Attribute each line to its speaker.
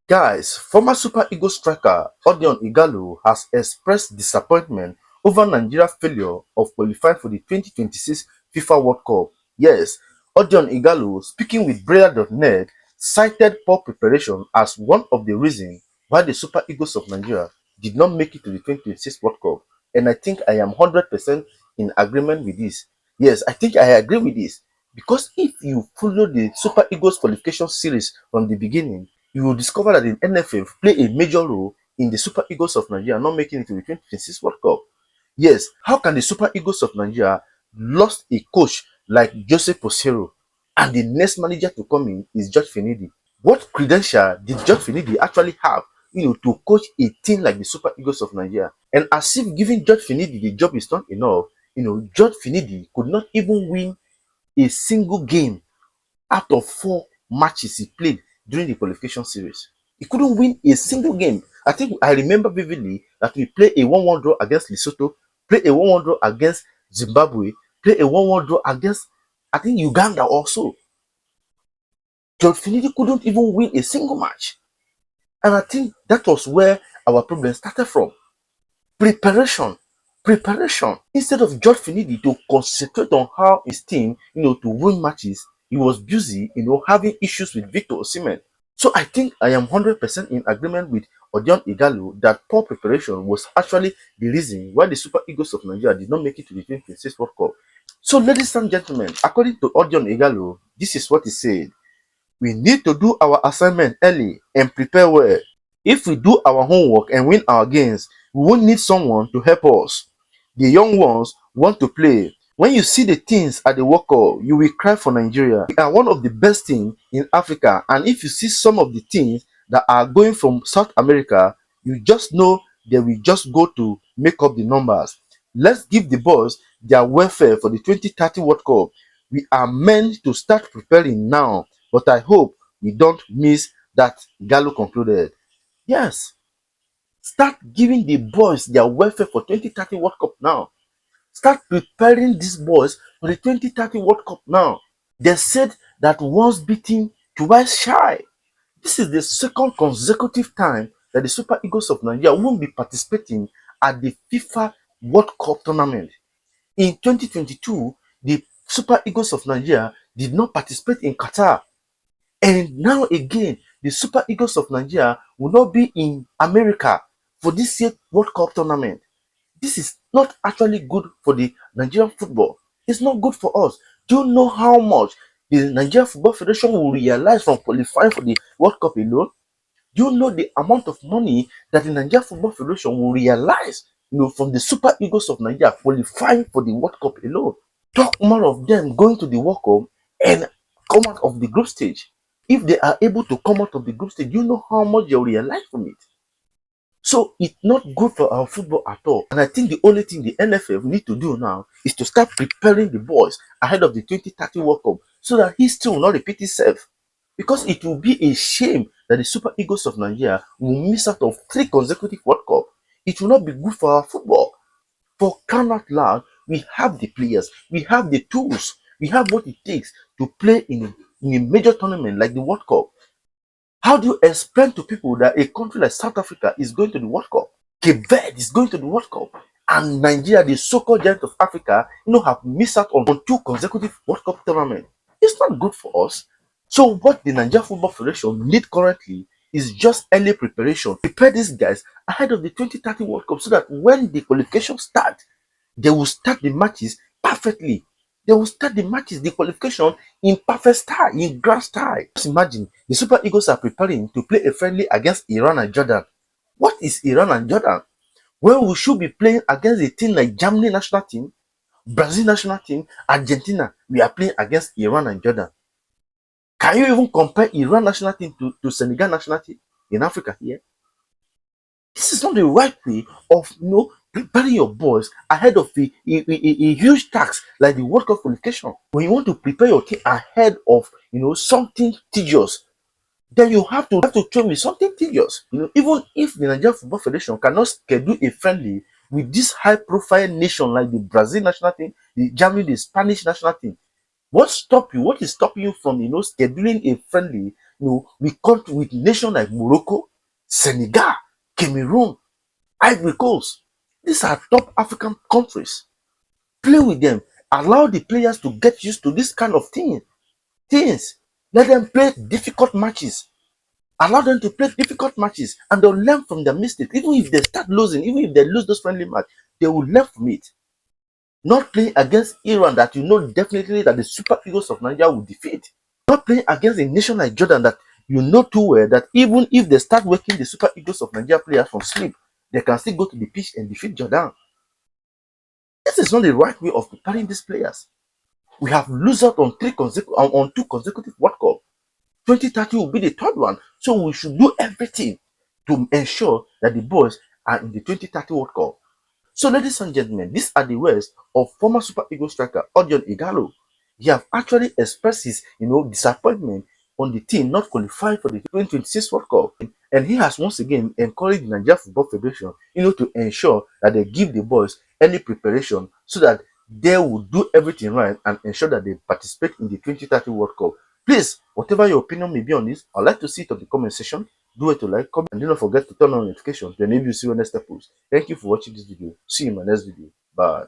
Speaker 1: Guys, former Super Eagles striker Odion Ighalo has expressed disappointment over Nigeria's failure of qualifying for the 2026 FIFA World Cup. Yes, Odion Ighalo, speaking with Brera.net, cited poor preparation as one of the reasons why the Super Eagles of Nigeria did not make it to the 2026 World Cup. And I think I am 100% in agreement with this. Yes, I think I agree with this. Because if you follow the Super Eagles qualification series from the beginning, you will discover that the NFF play a major role in the Super Eagles of Nigeria not making it to the 2026 World Cup. Yes, how can the Super Eagles of Nigeria lost a coach like Jose Posero and the next manager to come in is George Finidi? What credential did George Finidi actually have, to coach a team like the Super Eagles of Nigeria? And as if giving George Finidi the job is not enough, George Finidi could not even win a single game out of 4 matches he played during the qualification series. He couldn't win a single game. I think I remember vividly that we played a 1-1 draw against Lesotho, played a 1-1 draw against Zimbabwe, played a 1-1 draw against, I think, Uganda also. George Finidi couldn't even win a single match. And I think that was where our problem started from. Preparation. Preparation. Instead of George Finidi to concentrate on how his team, to win matches, he was busy, having issues with Victor Osimhen. So I think I am 100% in agreement with Odion Ighalo that poor preparation was actually the reason why the Super Eagles of Nigeria did not make it to the 2026 World Cup. So ladies and gentlemen, according to Odion Ighalo, this is what he said. We need to do our assignment early and prepare well. If we do our homework and win our games, we won't need someone to help us. The young ones want to play. When you see the teams at the World Cup, you will cry for Nigeria. We are one of the best teams in Africa, and if you see some of the teams that are going from South America, you just know they will just go to make up the numbers. Let's give the boys their welfare for the 2030 World Cup. We are meant to start preparing now, but I hope we don't miss that, Gallo concluded. Yes, start giving the boys their welfare for 2030 World Cup now. Start preparing these boys for the 2030 World Cup now. They said that once beaten, twice shy. This is the second consecutive time that the Super Eagles of Nigeria won't be participating at the FIFA World Cup tournament. In 2022, the Super Eagles of Nigeria did not participate in Qatar. And now again, the Super Eagles of Nigeria will not be in America for this year's World Cup tournament. This is not actually good for the Nigerian football. It's not good for us. Do you know how much the Nigerian Football Federation will realize from qualifying for the World Cup alone? Do you know the amount of money that the Nigerian Football Federation will realize, from the Super Eagles of Nigeria qualifying for the World Cup alone? Talk more of them going to the World Cup and come out of the group stage. If they are able to come out of the group stage, you know how much they'll realize from it. So it's not good for our football at all. And I think the only thing the NFF need to do now is to start preparing the boys ahead of the 2030 World Cup so that history will not repeat itself. Because it will be a shame that the Super Eagles of Nigeria will miss out of 3 consecutive World Cup. It will not be good for our football. For crying out loud, we have the players, we have the tools, we have what it takes to play in a major tournament like the World Cup. How do you explain to people that a country like South Africa is going to the World Cup? Cape Verde is going to the World Cup. And Nigeria, the so-called giant of Africa, have missed out on 2 consecutive World Cup tournaments. It's not good for us. So what the Nigeria Football Federation need currently is just early preparation. Prepare these guys ahead of the 2030 World Cup so that when the qualification start, they will start the matches perfectly. They will start the matches, the qualification in perfect style, in grand style. Just imagine the Super Eagles are preparing to play a friendly against Iran and Jordan. What is Iran and Jordan? When we should be playing against a team like Germany national team, Brazil national team, Argentina, we are playing against Iran and Jordan. Can you even compare Iran national team to Senegal national team in Africa here? This is not the right way of preparing your boys ahead of a huge task like the World Cup qualification. When you want to prepare your team ahead of something tedious, then you have to train with something tedious. Even if the Nigerian Football Federation cannot schedule a friendly with this high-profile nation like the Brazil national team, the Germany, the Spanish national team, what is stopping you from scheduling a friendly we come with nations like Morocco, Senegal, Cameroon, Ivory Coast. These are top African countries. Play with them. Allow the players to get used to this kind of things. Let them play difficult matches. Allow them to play difficult matches and they'll learn from their mistakes. Even if they start losing, even if they lose those friendly matches, they will learn from it. Not playing against Iran that you know definitely that the Super Eagles of Nigeria will defeat. Not playing against a nation like Jordan that you know too well that even if they start waking the Super Eagles of Nigeria players from sleep, they can still go to the pitch and defeat Jordan. This is not the right way of preparing these players. We have lost out on two consecutive World Cup. 2030 will be the third one. So we should do everything to ensure that the boys are in the 2030 World Cup. So, ladies and gentlemen, these are the words of former Super Eagles striker Odion Ighalo. He have actually expressed his, disappointment on the team not qualifying for the 2026 World Cup, and he has once again encouraged the Nigeria Football Federation, to ensure that they give the boys early preparation so that they will do everything right and ensure that they participate in the 2030 World Cup. Please, whatever your opinion may be on this, I'd like to see it on the comment section. Do it to like, comment, and do not forget to turn on notifications to enable you see your next post. Thank you for watching this video. See you in my next video. Bye.